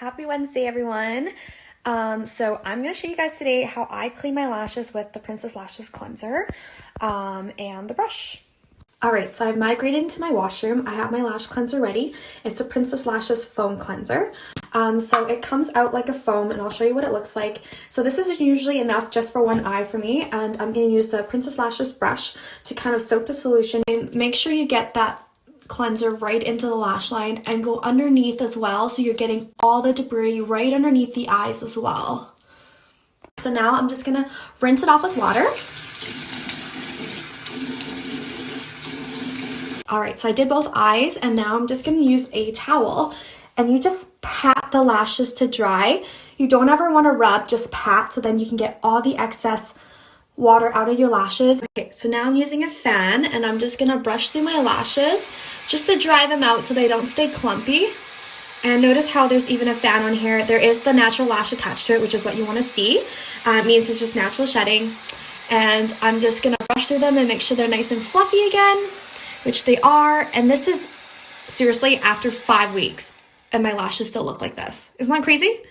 Happy Wednesday, everyone. So I'm going to show you guys today how I clean my lashes with the Princess Lashes cleanser and the brush. Alright, so I've migrated into my washroom. I have my lash cleanser ready. It's the Princess Lashes foam cleanser. So it comes out like a foam, and I'll show you what it looks like. So this is usually enough just for one eye for me, and I'm going to use the Princess Lashes brush to kind of soak the solution. And make sure you get that cleanser right into the lash line and go underneath as well, so you're getting all the debris right underneath the eyes as well. So now I'm just going to rinse it off with water. Alright, so I did both eyes, and now I'm just going to use a towel, and you just pat the lashes to dry. You don't ever want to rub, just pat, so then you can get all the excess water out of your lashes. Okay, so now I'm using a fan, and I'm just going to brush through my lashes just to dry them out so they don't stay clumpy. And notice how there's even a fan on here. There is the natural lash attached to it, which is what you want to see. It means it's just natural shedding. And I'm just going to brush through them and make sure they're nice and fluffy again, which they are. And this is seriously after 5 weeks, and my lashes still look like this. Isn't that crazy?